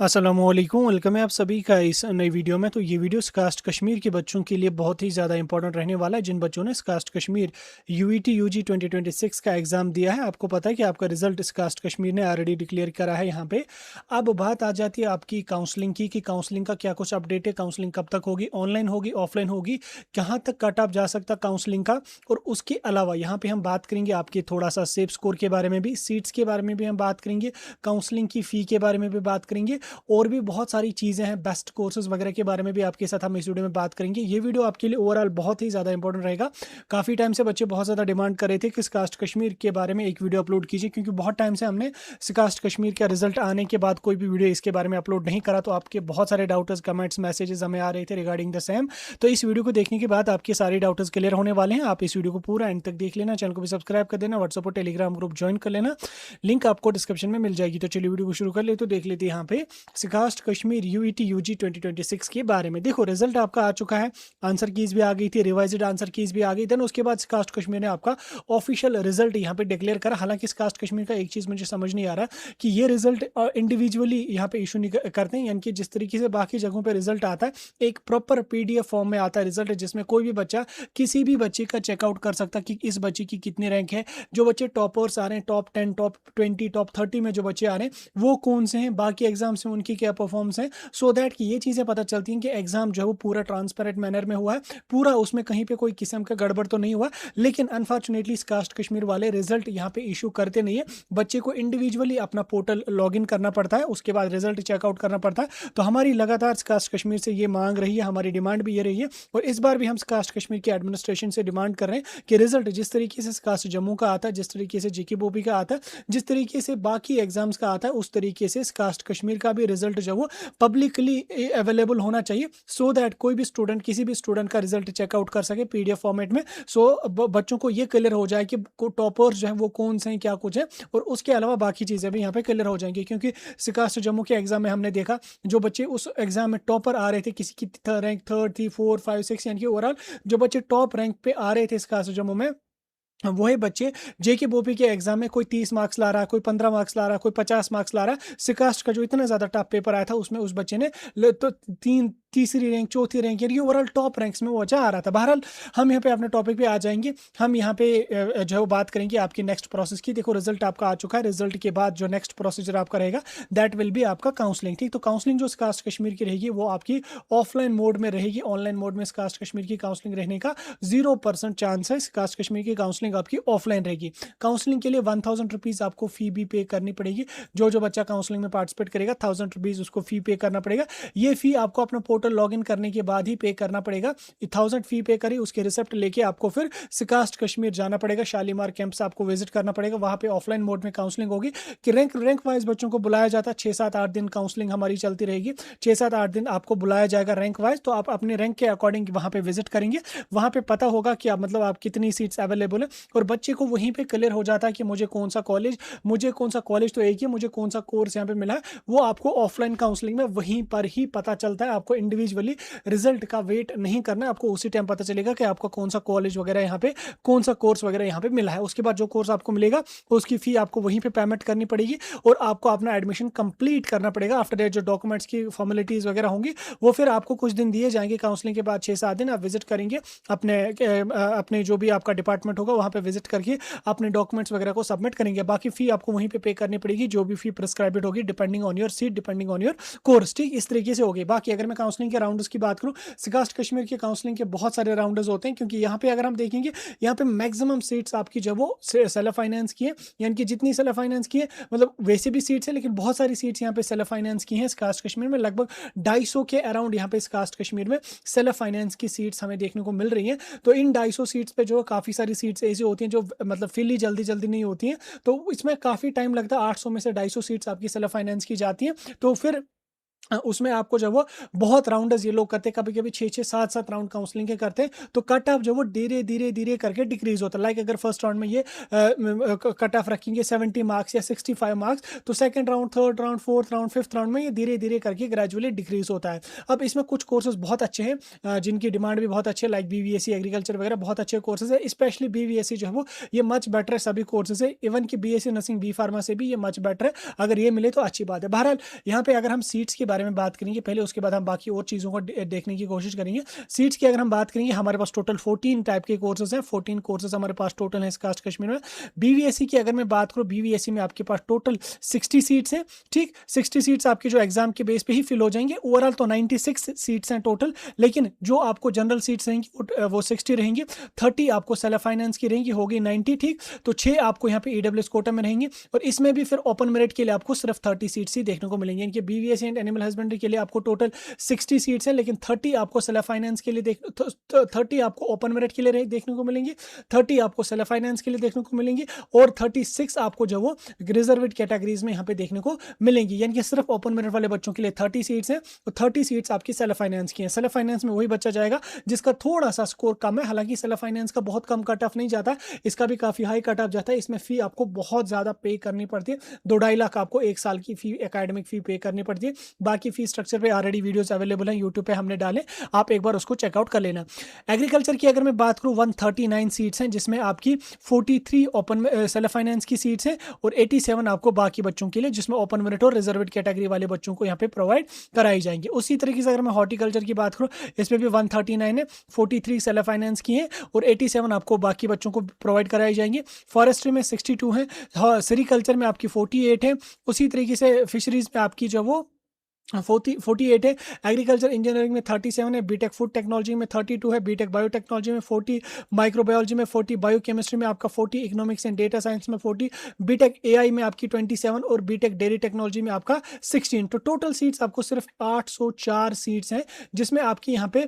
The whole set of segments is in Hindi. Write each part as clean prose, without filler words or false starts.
अस्सलामुअलैकुम, वेलकम है आप सभी का इस नई वीडियो में। तो ये वीडियो स्कास्ट कश्मीर के बच्चों के लिए बहुत ही ज़्यादा इंपॉर्टेंट रहने वाला है, जिन बच्चों ने स्कास्ट कश्मीर यूईटी यूजी 2026 का एग्ज़ाम दिया है। आपको पता है कि आपका रिजल्ट स्कास्ट कश्मीर ने ऑलरेडी डिक्लेयर करा है यहाँ पे। अब बात आ जाती है आपकी काउंसलिंग की कि काउंसलिंग का क्या कुछ अपडेट है, काउंसलिंग कब तक होगी, ऑनलाइन होगी, ऑफलाइन होगी, कहाँ तक कट ऑफ जा सकता काउंसलिंग का। और उसके अलावा यहाँ पे हम बात करेंगे आपके थोड़ा सा सेफ स्कोर के बारे में भी, सीट्स के बारे में भी हम बात करेंगे, काउंसलिंग की फ़ी के बारे में भी बात करेंगे, और भी बहुत सारी चीज़ें हैं, बेस्ट कोर्सेज वगैरह के बारे में भी आपके साथ हम इस वीडियो में बात करेंगे। ये वीडियो आपके लिए ओवरऑल बहुत ही ज़्यादा इंपॉर्टेंट रहेगा। काफ़ी टाइम से बच्चे बहुत ज़्यादा डिमांड कर रहे थे कि कास्ट कश्मीर के बारे में एक वीडियो अपलोड कीजिए, क्योंकि बहुत टाइम से हमने कास्ट कश्मीर का रिजल्ट आने के बाद कोई भी वीडियो इसके बारे में अपलोड नहीं करा। तो आपके बहुत सारे डाउटर्स, कमेंट्स, मैसेजेस हमें आ रहे थे रिगार्डिंग द सेम। तो इस वीडियो को देखने के बाद आपके सारे डाउटर्स क्लियर होने वाले हैं। आप इस वीडियो को पूरा एंड तक देख लेना, चैनल को भी सब्सक्राइब कर देना, व्हाट्सएप और टेलीग्राम ग्रुप ज्वाइन कर लेना, लिंक आपको डिस्क्रिप्शन में मिल जाएगी। तो चलिए वीडियो को शुरू कर ले। तो देख लेते हैं यहाँ पे कास्ट कश्मीर यूईटी यूजी 2026 के बारे में। देखो रिजल्ट आपका आ चुका है, आंसर कीज भी आ गई थी, रिवाइज्ड आंसर कीज भी आ गई। देन उसके बाद कास्ट कश्मीर ने आपका ऑफिशियल रिजल्ट यहाँ पे डिक्लेयर करा। हालांकि कास्ट कश्मीर का एक चीज मुझे समझ नहीं आ रहा कि ये रिजल्ट इंडिविजुअली यहाँ पे इशू नहीं करते हैं, यानी कि जिस तरीके से बाकी जगहों पे रिजल्ट आता है एक प्रॉपर पीडीएफ फॉर्म में आता है रिजल्ट, जिसमें कोई भी बच्चा किसी भी बच्चे का चेकआउट कर सकता कि इस बच्चे की कितनी रैंक है। जो बच्चे टॉपर्स आ रहे हैं, टॉप 10, टॉप 20, टॉप 30 में जो बच्चे आ रहे हैं वो कौन से हैं, बाकी एग्जाम्स में उनकी क्या परफॉर्मेंस है, सो दैट कि ये चीज़ें पता चलती हैं कि एग्जाम जो है वो पूरा ट्रांसपेरेंट मैनर में हुआ है, पूरा उसमें कहीं पे कोई किस्म का गड़बड़ तो नहीं हुआ। लेकिन अनफॉर्चुनेटली कास्ट कश्मीर वाले रिजल्ट यहाँ पे इशू करते नहीं है। बच्चे को इंडिविजुअली अपना पोर्टल लॉगिन करना पड़ता है, उसके बाद रिजल्ट चेकआउट करना पड़ता है। तो हमारी लगातार कास्ट कश्मीर से ये मांग रही है, हमारी डिमांड भी ये रही है, और इस बार भी हम कास्ट कश्मीर के एडमिनिस्ट्रेशन से डिमांड कर रहे हैं कि रिजल्ट जिस तरीके से कास्ट जम्मू का आता है, जिस तरीके से जेके बोपी का आता है, जिस तरीके से बाकी एग्जाम्स का आता है, उस तरीके से कास्ट कश्मीर का भी रिजल्ट जो वो पब्लिकली अवेलेबल होना चाहिए, सो दैट कोई भी स्टूडेंट, किसी भी स्टूडेंट का रिजल्ट चेकआउट कर सके पीडीएफ फॉर्मेट में। सो बच्चों को ये क्लियर हो जाए कि टॉपर्स जो है वो कौन से हैं, क्या कुछ है, और उसके अलावा बाकी चीज़ें भी यहाँ पे क्लियर हो जाएंगी। क्योंकि सिकास्ट जम्मू के एग्जाम में हमने देखा जो बच्चे उस एग्जाम में टॉपर आ रहे थे, किसी की रैंक थर्ड थी, 4, 5, 6, यानी कि ओवरऑल जो बच्चे टॉप रैंक पे आ रहे थे सिकास्ट जम्मू में, वही बच्चे जेके बोपी के एग्जाम में कोई 30 मार्क्स ला रहा है, कोई 15 मार्क्स ला रहा है, कोई 50 मार्क्स ला रहा है। सिकास्ट का जो इतना ज्यादा टफ पेपर आया था उसमें उस बच्चे ने तो तीसरी रैंक, चौथी रैंक, यानी ओवरऑल टॉप रैंक्स में वो बच्चा आ रहा था। बहरहाल हम यहाँ पे अपने टॉपिक पे आ जाएंगे। हम यहाँ पे जो है बात करेंगे आपकी नेक्स्ट प्रोसेस की। देखो रिजल्ट आपका आ चुका है, रिजल्ट के बाद जो नेक्स्ट प्रोसीजर आपका रहेगा दैट विल बी आपका काउंसलिंग। ठीक, तो काउंसलिंग जो कास्ट कश्मीर की रहेगी वो आपकी ऑफलाइन मोड में रहेगी। ऑनलाइन मोड में कास्ट कश्मीर की काउंसलिंग रहने का 0% चांस है। कास्ट कश्मीर की काउंसलिंग आपकी ऑफलाइन रहेगी। काउंसलिंग के लिए 1000 रुपीज़ आपको फी भी पे करनी पड़ेगी। जो जो बच्चा काउंसलिंग में पार्टिसिपेट करेगा 1000 रुपीज़ उसको फी पे करना पड़ेगा। ये फी आपको अपना पोर्टल लॉगिन करने के बाद ही पे करना पड़ेगा। 1000 फी पे करी, उसके रिसिप्ट लेके आपको फिर कास्ट कश्मीर जाना पड़ेगा, शालीमार कैंप से आपको विजिट करना पड़ेगा। वहां पे ऑफलाइन मोड में काउंसलिंग होगी कि रैंक रैंक वाइज बच्चों को बुलाया जाता है। 6-7-8 दिन काउंसलिंग हमारी चलती रहेगी। 6-7-8 दिन आपको बुलाया जाएगा रैंक वाइज, तो आप अपने रैंक के अकॉर्डिंग वहां पे विजिट करेंगे। वहां पे पता होगा कि आप मतलब आप कितनी सीट्स अवेलेबल है, और बच्चे को वहीं पे क्लियर हो जाता है कि मुझे कौन सा कॉलेज, तो एक ही, मुझे कौन सा कोर्स यहाँ पे मिला है, वो आपको ऑफलाइन काउंसलिंग में वहीं पर ही पता चलता है। आपको इंडिविजुअली रिजल्ट का वेट नहीं करना है, आपको उसी टाइम पता चलेगा कि आपका कौन सा कॉलेज वगैरह यहाँ पे, कौन सा कोर्स वगैरह यहाँ पे मिला है। उसके बाद जो कोर्स आपको मिलेगा उसकी फी आपको वहीं पे पेमेंट करनी पड़ेगी, और आपको अपना एडमिशन कंप्लीट करना पड़ेगा। आफ्टर दैट जो डॉक्यूमेंट्स की फॉर्मेलिटीज वगैरह होंगी वो फिर आपको कुछ दिन दिए जाएंगे। काउंसलिंग के बाद 6-7 दिन आप विजिट करेंगे अपने जो भी आपका डिपार्टमेंट होगा वहां पे विजिट करके अपने डॉक्यूमेंट्स वगैरह को सबमिट करेंगे। बाकी फी आपको वहीं पे करनी पड़ेगी, जो भी फी प्रिस्क्राइब्ड होगी depending on your seat, depending on your course. ठीक, इस तरीके से होगी। बाकी अगर मैं काउंसलिंग के राउंड्स की बात करूं, कास्ट कश्मीर के काउंसलिंग के बहुत सारे राउंड्स होते हैं, क्योंकि यहाँ पे अगर हम देखेंगे यहाँ पे मैक्सिमम सीट्स आपकी जब वो सेल्फ फाइनेंस की है, यानी कि जितनी सेल्फ फाइनेंस की है, मतलब वैसे भी सीट्स है लेकिन बहुत सारी सीट्स यहाँ पे सेल्फ फाइनेंस की हैं कास्ट कश्मीर में। लगभग 250 के अराउंड यहाँ पे कास्ट कश्मीर में सेल्फ फाइनेंस की सीट्स हमें देखने को मिल रही हैं। तो इन 250 सीट्स पे जो काफ़ी सारी सीट्स ऐसी होती हैं जो मतलब फिल ही जल्दी जल्दी नहीं होती हैं, तो इसमें काफ़ी टाइम लगता है। 800 में से 250 सीट्स आपकी सेल्फ फाइनेंस की जाती हैं। तो फिर उसमें आपको जो है वो बहुत राउंडर्स ये लोग करते हैं, कभी-कभी 6-6 7-7 राउंड काउंसलिंग के करते हैं, तो कट ऑफ जो वो धीरे-धीरे करके डिक्रीज़ होता है। लाइक अगर फर्स्ट राउंड में ये कट ऑफ रखेंगे 70 मार्क्स या 65 मार्क्स, तो second round, third round, fourth round, fifth round में ये धीरे-धीरे करके ग्रेजुअली डिक्रीज़ होता है। अब इसमें कुछ कोर्सेज़ बहुत अच्छे हैं, जिनकी डिमांड भी बहुत अच्छी है, लाइक बीवीएससी एग्रीकल्चर वगैरह बहुत अच्छे कोर्सेज़ है। स्पेशली बीवीएससी जो है वो ये मच बेटर है सभी कोर्सेज़ से, इवन कि बीएससी नर्सिंग, बी फार्मा से भी ये मच बेटर है। अगर ये मिले तो अच्छी बात है। बहरहाल यहाँ पे अगर हम सीट्स के बारे में बात करेंगे पहले, उसके बाद हम बाकी और चीज़ों को देखने की कोशिश करेंगे। सीट्स की अगर हम बात करेंगे, हमारे पास टोटल 14 टाइप के कोर्सेज हैं, 14 कोर्सेज हमारे पास टोटल हैं इस कास्ट कश्मीर में। बीवीएससी की अगर मैं बात करूँ, बीवीएससी में आपके पास टोटल 60 सीट्स हैं। ठीक, 60 सीट्स आपके जो एग्जाम के बेस पे ही फिल हो जाएंगे। ओवरऑल तो 96 सीट्स हैं टोटल, लेकिन जो आपको जनरल सीट्स रहेंगी वो 60 रहेंगी। 30 आपको सेल्फ फाइनेंस की रहेंगी, होगी 90। ठीक, तो 6 आपको यहाँ पे ईडब्ल्यूएस कोटा में रहेंगे, और इसमें भी फिर ओपन मेरिट के लिए आपको सिर्फ 30 सीट्स ही देखने को मिलेंगे। इनके बीवीएससी एंड एनिमल हस्बेंड्री के लिए आपको टोटल 60 सीट्स हैं, लेकिन 30 आपको सेल्फ फाइनेंस के लिए 30 आपको ओपन मेरिट के लिए देखने को मिलेंगे, 30 आपको सेल्फ फाइनेंस के लिए देखने को मिलेंगे, और 36 आपको जो वो रिजर्वेड कैटेगरीज में यहाँ पे देखने को मिलेंगी। यानी कि सिर्फ ओपन मेरिट वाले बच्चों के लिए 30 सीट्स हैं, और 30 सीट्स आपकी सेल्फ फाइनेंस की हैं। सेल्फ फाइनेंस में वही बच्चा जाएगा जिसका थोड़ा सा स्कोर कम है। हालांकि सेल्फ फाइनेंस का बहुत कम कट ऑफ नहीं जाता, इसका भी काफी हाई कट ऑफ जाता है। इसमें फी आपको बहुत ज्यादा पे करनी पड़ती है, 2-2.5 लाख आपको एक साल की फी, एकेडमिक फी पे करनी पड़ती है। बाकी फी स्ट्रक्चर पे ऑलरेडी वीडियोस अवेलेबल हैं यूट्यूब पे, हमने डाले, आप एक बार उसको चेकआउट कर लेना। एग्रीकल्चर की अगर मैं बात करूं, 139 सीट्स हैं, जिसमें आपकी 43 ओपन सेल्फ फाइनेंस की सीट्स हैं, और 87 आपको बाकी बच्चों के लिए, जिसमें ओपन मेरिट और रिजर्वेड कैटेगरी वाले बच्चों को यहाँ पे प्रोवाइड कराई जाएंगी। उसी तरीके से अगर मैं हॉर्टिकल्चर की बात करूँ, इसमें भी 139 है, 43 सेल्फ फाइनेंस की है, और 87 आपको बाकी बच्चों को प्रोवाइड कराई जाएंगी। फॉरेस्ट्री में 62 है, सेरिकल्चर में आपकी 48 है, उसी तरीके से फिशरीज में आपकी जो वो 48 है। एग्रीकल्चर इंजीनियरिंग में 37 है, बीटेक फूड टेक्नोलॉजी में 32 है, बीटेक बायोटेक्नोलॉजी में 40, माइक्रोबायोलॉजी में 40, बायोकेमिस्ट्री में आपका 40, इकोनॉमिक्स एंड डेटा साइंस में 40, बीटेक एआई में आपकी 27, और बीटेक डेयरी टेक्नोलॉजी में आपका 16। तो टोटल सीट्स आपको सिर्फ 804 सीट्स हैं, जिसमें आपकी यहाँ पे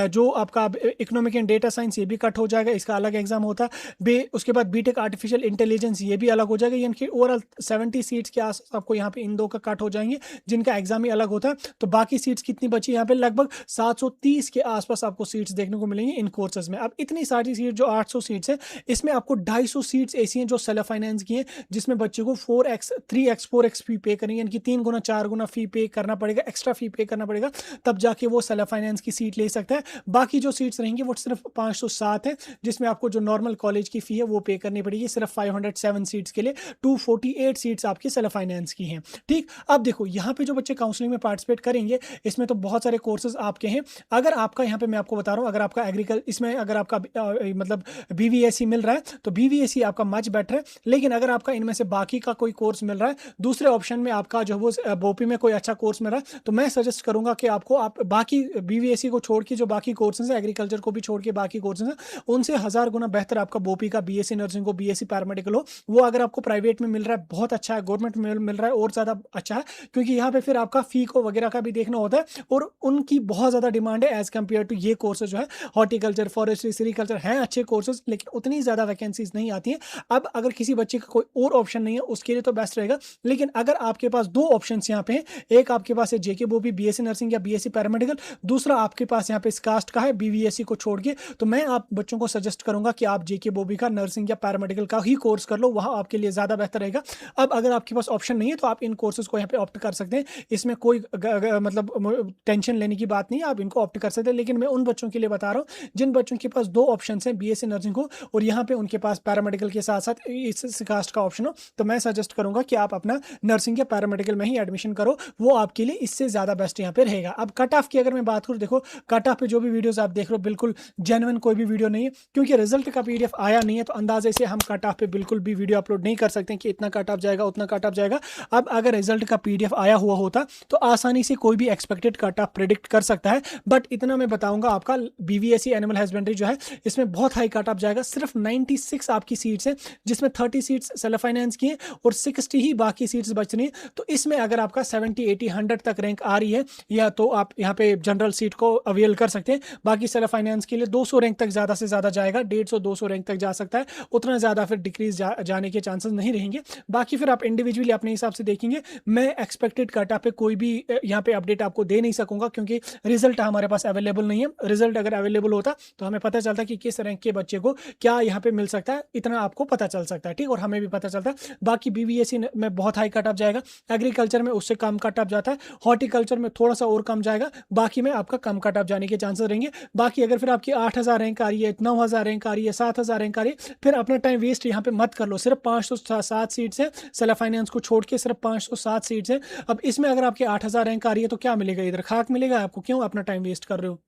जो आपका इकोनॉमिक एंड डेटा साइंस ये भी कट हो जाएगा, इसका अलग एग्जाम होता है। उसके बाद बीटेक आर्टिफिशियल इंटेलिजेंस ये भी अलग हो जाएगा, यानी कि ओवरऑल 70 सीट्स के आस आपको यहाँ पे इन दो का कट हो जाएंगे, जिनका एग्जाम ही अलग होता है। तो बाकी सीट्स कितनी बची यहाँ पे, लगभग 730 के आसपास आपको सीट्स देखने को मिलेंगी इन कोर्सेज में। अब इतनी सारी सीट जो 800 सीट्स है, इसमें आपको 250 सीट्स ऐसी हैं जो सेल्फ फाइनेंस की हैं, जिसमें बच्चे को 4x 3x 4x फी पे करेंगे, यानी कि 3 गुना 4 गुना फी पे करना पड़ेगा, एक्स्ट्रा फी पे करना पड़ेगा, तब जाके वो सेल्फ फाइनेंस की सीट ले सकता है। बाकी जो सीट्स रहेंगी वो सिर्फ 507 है, जिसमें आपको जो नॉर्मल कॉलेज की फी है वो पे करनी पड़ेगी सिर्फ 507 सीट्स के लिए। 248 सीट्स आपकी सेल्फ फाइनेंस की हैं। ठीक, अब देखो यहाँ पे जो बच्चे काउंसलिंग में पार्टिसिपेट करेंगे, इसमें तो बहुत सारे कोर्सेज आपके हैं। अगर आपका यहाँ पे मैं आपको बता रहा हूँ, अगर आपका इसमें अगर आपका मतलब बीवीएससी मिल रहा है, तो बीवीएससी आपका मच बेटर है। लेकिन अगर आपका इनमें से बाकी का कोई कोर्स मिल रहा है, दूसरे ऑप्शन में आपका जो वो बोपी में कोई अच्छा कोर्स मिल रहा है, तो मैं सजेस्ट करूंगा कि आप बाकी बीवीएससी को छोड़ के जो बाकी कोर्सेज है, एग्रीकल्चर को भी छोड़ के बाकी कोर्सेज हैं, उनसे 1000 गुना बेहतर आपका बोपी का बीएससी नर्सिंग हो, बीएससी पैरामेडिकल हो, वो अगर आपको प्राइवेट में मिल रहा है बहुत अच्छा है, गवर्नमेंट में मिल रहा है और ज्यादा अच्छा है, क्योंकि यहाँ पे फिर आपका फी को वगैरह का भी देखना होता है, और उनकी बहुत ज्यादा डिमांड है एज कंपेयर टू ये कोर्सेज जो है हॉर्टिकल्चर, फॉरेस्ट्री, सेरिकल्चर हैं अच्छे कोर्सेज, लेकिन उतनी ज्यादा वैकेंसीज नहीं आती हैं। अब अगर किसी बच्चे का कोई और ऑप्शन नहीं है, उसके लिए तो बेस्ट रहेगा। लेकिन अगर आपके पास दो ऑप्शन यहाँ पे हैं, एक आपके पास है जेके बोबी बीएससी नर्सिंग या बीएससी पैरामेडिकल, दूसरा आपके पास यहाँ पे कास्ट का है बीवीएससी को छोड़ के, तो मैं आप बच्चों को सजेस्ट करूंगा कि आप जेके बोबी का नर्सिंग या पैरामेडिकल का ही कोर्स कर लो, वहां आपके लिए ज्यादा बेहतर रहेगा। अब अगर आपके पास ऑप्शन नहीं है, तो आप इन कोर्सेज को यहाँ पे ऑप्ट कर सकते हैं, इसमें कोई मतलब टेंशन लेने की बात नहीं है, आप इनको ऑप्ट कर सकते हैं। लेकिन मैं उन बच्चों के लिए बता रहा हूँ जिन बच्चों के पास दो ऑप्शन हैं बीएससी नर्सिंग को, और यहाँ पे उनके पास पैरामेडिकल के साथ साथ इस कास्ट का ऑप्शन हो, तो मैं सजेस्ट करूंगा कि आप अपना नर्सिंग या पैरामेडिकल में ही एडमिशन करो, वो आपके लिए इससे ज्यादा बेस्ट यहाँ पे रहेगा। अब कट ऑफ की अगर मैं बात करूँ, देखो कट ऑफ पे जो भी वीडियोस आप देख रहे हो बिल्कुल जेन्युइन कोई भी वीडियो नहीं है, क्योंकि रिजल्ट का पीडीएफ आया नहीं है, तो अंदाजे से हम कट ऑफ पे बिल्कुल भी वीडियो अपलोड नहीं कर सकते कि इतना कट ऑफ जाएगा उतना कट ऑफ जाएगा। अब अगर रिजल्ट का पीडीएफ आया हुआ होता तो आसानी से कोई भी एक्सपेक्टेड कट ऑफ प्रेडिक्ट कर सकता है, बट इतना मैं बताऊंगा, आपका बीवीएससी एनिमल हस्बेंड्री जो है इसमें बहुत हाई कट ऑफ जाएगा। सिर्फ 96 आपकी सीट्स हैं, जिसमें 30 सीट्स सेल्फ फाइनेंस की हैं और 60 ही बाकी सीट्स बच रही हैं। तो इसमें अगर आपका 70 80 100 तक रैंक आ रही है, या तो आप यहाँ पे जनरल सीट को अवेल कर सकते हैं। बाकी सेल्फ फाइनेंस के लिए 200 रैंक तक ज्यादा से ज्यादा जाएगा, 150 200 रैंक तक जा सकता है, उतना ज्यादा फिर डिक्रीज जाने के चांसेस नहीं रहेंगे। बाकी फिर आप इंडिविजुअली अपने हिसाब से देखेंगे। मैं एक्सपेक्टेड कट ऑफ पे कोई भी यहाँ पे अपडेट आपको दे नहीं सकूंगा, क्योंकि रिजल्ट हमारे पास अवेलेबल नहीं है। रिजल्ट अगर अवेलेबल होता तो हमें पता चलता कि किस रैंक के बच्चे को क्या यहाँ पे मिल सकता है, इतना आपको पता चल सकता है, ठीक, और हमें भी पता चलता है। बाकी BBSC में बहुत हाई कट ऑफ जाएगा, एग्रीकल्चर में उससे कम कट ऑफ जाता है, हॉर्टिकल्चर में थोड़ा सा और कम जाएगा, बाकी में आपका कम कट ऑफ जाने के चांसेस रहेंगे। बाकी अगर फिर आपकी 8000 रैंक आ रही है, 9000 रैंक आ रही है, 7000 रैंक आ रही है, फिर अपना टाइम वेस्ट यहाँ पे मत कर लो। सिर्फ 507 सीट्स है, सेल्फ फाइनेंस को छोड़ के सिर्फ 507 सीट्स है। अब इसमें अगर आपकी 8000 रैंक आ रही है तो क्या मिलेगा, इधर खाक मिलेगा आपको, क्यों अपना टाइम वेस्ट कर रहे हो।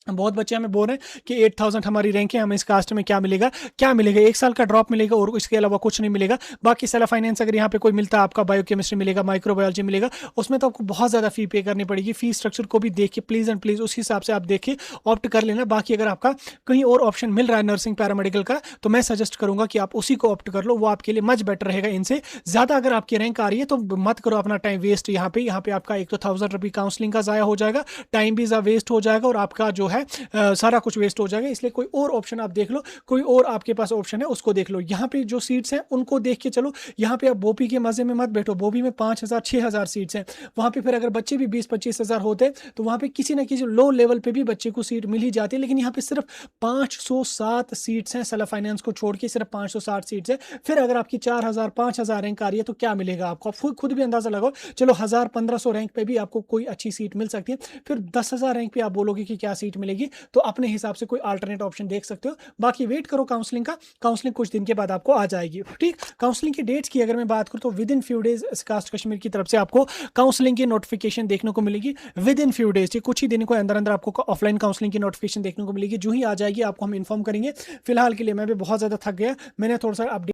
बहुत बच्चे हमें बोल रहे हैं कि 8000 हमारी रैंक है, हमें इस कास्ट में क्या मिलेगा, क्या मिलेगा, 1 साल का ड्रॉप मिलेगा और इसके अलावा कुछ नहीं मिलेगा। बाकी सेल्फ फाइनेंस अगर यहाँ पे कोई मिलता है, आपका बायोकेमिस्ट्री मिलेगा, माइक्रोबायोलॉजी मिलेगा, उसमें तो आपको बहुत ज़्यादा फी पे करनी पड़ेगी। फी स्ट्रक्चर को भी देखिए प्लीज़ एंड प्लीज़, उस हिसाब से आप देखिए, ऑप्ट कर लेना। बाकी अगर आपका कहीं और ऑप्शन मिल रहा है नर्सिंग पैरामेडिकल का, तो मैं सजेस्ट करूंगा कि आप उसी को ऑप्ट कर लो, वो आपके लिए मच बेटर रहेगा। इनसे ज़्यादा अगर आपकी रैंक आ रही है तो मत करो अपना टाइम वेस्ट यहाँ पे आपका एक तो 1000 रुपये काउंसलिंग का ज़ाया हो जाएगा, टाइम भी वेस्ट हो जाएगा, और आपका जो है सारा कुछ वेस्ट हो जाएगा। इसलिए कोई और ऑप्शन आप देख लो, कोई और आपके पास ऑप्शन है उसको देख लो। यहाँ पे जो सीट्स हैं उनको देख के चलो। यहाँ पे आप बोपी के मजे में मत बैठो, बोपी में 5000 6000 सीट्स हैं, वहाँ पे फिर अगर बच्चे भी 20-25 हज़ार होते तो वहाँ पे किसी ना किसी लो लेवल पे भी बच्चे को सीट मिल ही जाती है। लेकिन यहाँ पे सिर्फ 507 सीट्स हैं, सेल्फ फाइनेंस को छोड़ के सिर्फ 560 सीट्स है। फिर अगर आपकी 4000 5000 रैंक आ रही है तो क्या मिलेगा आपको, आप खुद भी अंदाजा लगाओ। चलो 1000-1500 रैंक पे भी आपको कोई अच्छी सीट मिल सकती है, फिर 10,000 रैंक पे आप बोलोगे कि क्या सीट मिलेगी, तो अपने हिसाब से कोई अल्टरनेट ऑप्शन देख सकते हो। बाकी वेट करो काउंसलिंग का, काउंसलिंग कुछ दिन के बाद आपको आ जाएगी, ठीक। काउंसलिंग की डेट्स की अगर मैं बात करूं तो विद इन फ्यू डेज कास्ट कश्मीर की तरफ से आपको काउंसलिंग की नोटिफिकेशन देखने को मिलेगी। विद इन फ्यू डेज, कुछ ही दिन को अंदर अंदर आपको ऑफलाइन काउंसलिंग की नोटिफिकेशन देखने को मिलेगी। जो ही आ जाएगी आपको हम इन्फॉर्म करेंगे। फिलहाल के लिए मैं भी बहुत ज्यादा थक गया, मैंने थोड़ा सा अपडेट